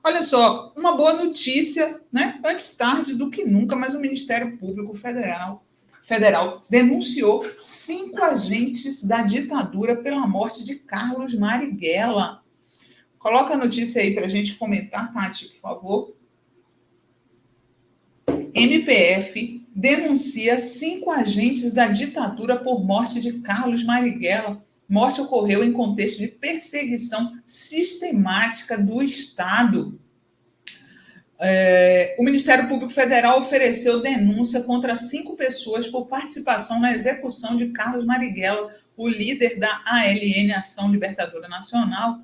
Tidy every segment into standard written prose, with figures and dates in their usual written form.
Olha só, uma boa notícia, né? Antes tarde do que nunca, mas o Ministério Público Federal denunciou 5 agentes da ditadura pela morte de Carlos Marighella. Coloca a notícia aí para a gente comentar, Tati, por favor. MPF denuncia 5 agentes da ditadura por morte de Carlos Marighella. Morte ocorreu em contexto de perseguição sistemática do Estado. O Ministério Público Federal ofereceu denúncia contra 5 pessoas por participação na execução de Carlos Marighella, o líder da ALN, Ação Libertadora Nacional.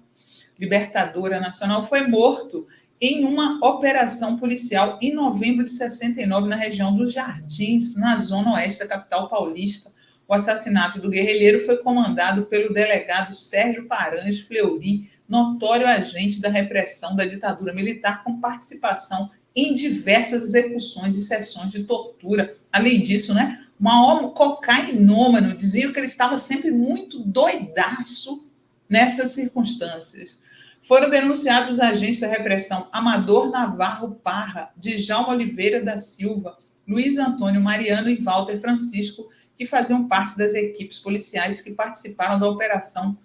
Foi morto em uma operação policial em novembro de 69 na região dos Jardins, na zona oeste da capital paulista. O assassinato do guerrilheiro foi comandado pelo delegado Sérgio Paranhos Fleury, notório agente da repressão da ditadura militar, com participação em diversas execuções e sessões de tortura. Além disso, né, um cocainômano, diziam que ele estava sempre muito doidaço nessas circunstâncias. Foram denunciados os agentes da repressão Amador Navarro Parra, Djalma Oliveira da Silva, Luiz Antônio Mariano e Walter Francisco, que faziam parte das equipes policiais que participaram da operação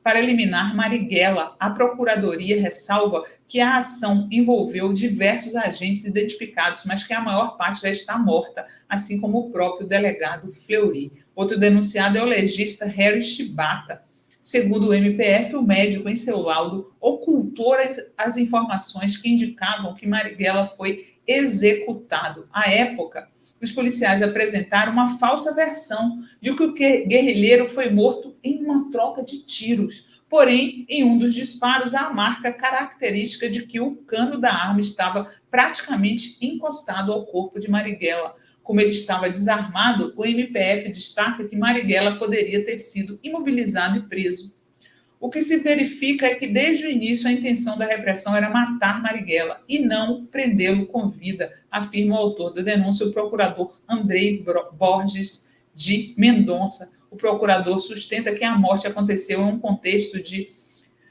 para eliminar Marighella. A Procuradoria ressalva que a ação envolveu diversos agentes identificados, mas que a maior parte já está morta, assim como o próprio delegado Fleury. Outro denunciado é o legista Harry Shibata. Segundo o MPF, o médico, em seu laudo, ocultou as informações que indicavam que Marighella foi executado. À época, os policiais apresentaram uma falsa versão de que o guerrilheiro foi morto em uma troca de tiros. Porém, em um dos disparos, há a marca característica de que o cano da arma estava praticamente encostado ao corpo de Marighella. Como ele estava desarmado, o MPF destaca que Marighella poderia ter sido imobilizado e preso. O que se verifica é que, desde o início, a intenção da repressão era matar Marighella e não prendê-lo com vida, afirma o autor da denúncia, o procurador Andrei Borges de Mendonça. O procurador sustenta que a morte aconteceu em um contexto de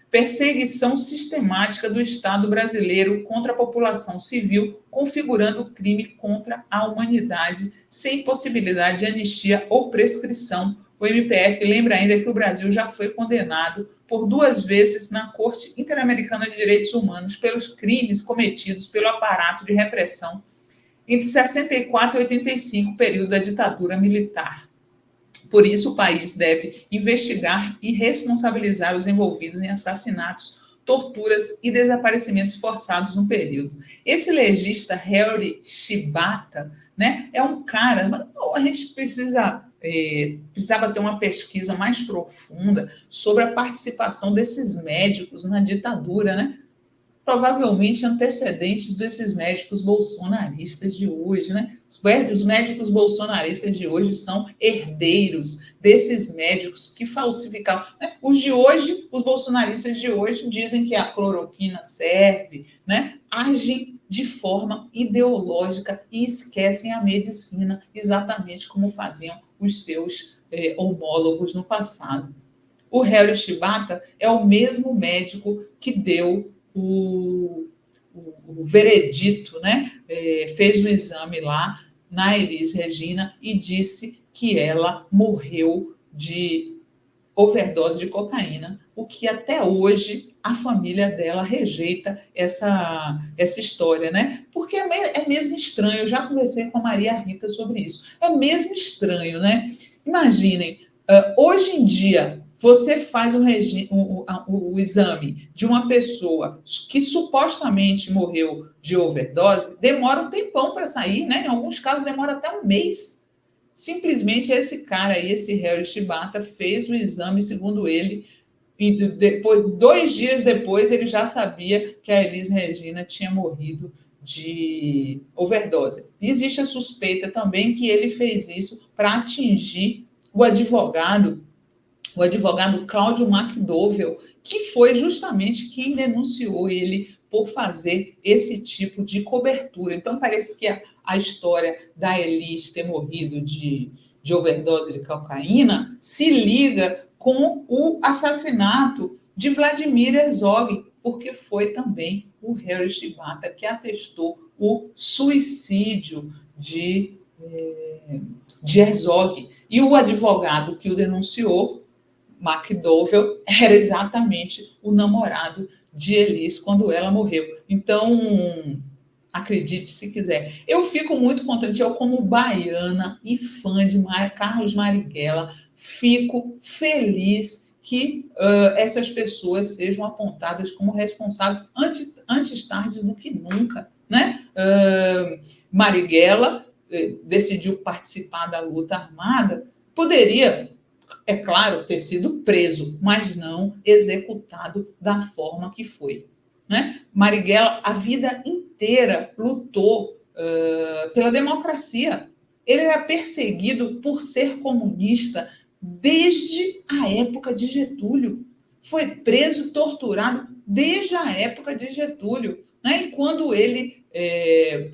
perseguição sistemática do Estado brasileiro contra a população civil, configurando crime contra a humanidade, sem possibilidade de anistia ou prescrição. O MPF lembra ainda que o Brasil já foi condenado por 2 vezes na Corte Interamericana de Direitos Humanos pelos crimes cometidos pelo aparato de repressão entre 64 e 85, período da ditadura militar. Por isso, o país deve investigar e responsabilizar os envolvidos em assassinatos, torturas e desaparecimentos forçados no período. Esse legista, Harry Shibata, né, é um cara... A gente precisava ter uma pesquisa mais profunda sobre a participação desses médicos na ditadura, né? Provavelmente antecedentes desses médicos bolsonaristas de hoje, né? Os médicos bolsonaristas de hoje são herdeiros desses médicos que falsificavam, né? Os bolsonaristas de hoje dizem que a cloroquina serve, né? Agem de forma ideológica e esquecem a medicina, exatamente como faziam os seus homólogos no passado. O Harry Shibata é o mesmo médico que deu o veredito, né? Fez o exame lá na Elis Regina e disse que ela morreu de overdose de cocaína, o que até hoje a família dela rejeita essa história, né? Porque é mesmo estranho, eu já conversei com a Maria Rita sobre isso, é mesmo estranho, né? Imaginem, hoje em dia, você faz o exame de uma pessoa que supostamente morreu de overdose, demora um tempão para sair, né? Em alguns casos demora até um mês. Simplesmente esse cara aí, esse Harry Shibata, fez o exame, segundo ele, e depois, 2 dias depois, ele já sabia que a Elis Regina tinha morrido de overdose. Existe a suspeita também que ele fez isso para atingir o advogado Cláudio McDowell, que foi justamente quem denunciou ele por fazer esse tipo de cobertura. Então, parece que a história da Elis ter morrido de overdose de cocaína se liga com o assassinato de Vladimir Herzog, porque foi também o Harry Shibata que atestou o suicídio de Herzog. E o advogado que o denunciou, McDowell, era exatamente o namorado de Elis quando ela morreu. Então, acredite se quiser. Eu fico muito contente, eu como baiana e fã de Carlos Marighella, fico feliz que essas pessoas sejam apontadas como responsáveis antes tarde do que nunca, né? Marighella decidiu participar da luta armada, poderia, é claro, ter sido preso, mas não executado da forma que foi. Né? Marighella, a vida inteira, lutou pela democracia. Ele era perseguido por ser comunista desde a época de Getúlio. Foi preso, torturado desde a época de Getúlio. Né? E quando ele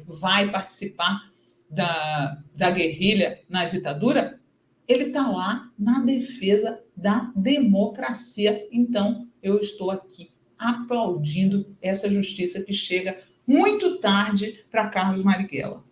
vai participar da guerrilha na ditadura, ele está lá na defesa da democracia. Então, eu estou aqui aplaudindo essa justiça que chega muito tarde para Carlos Marighella.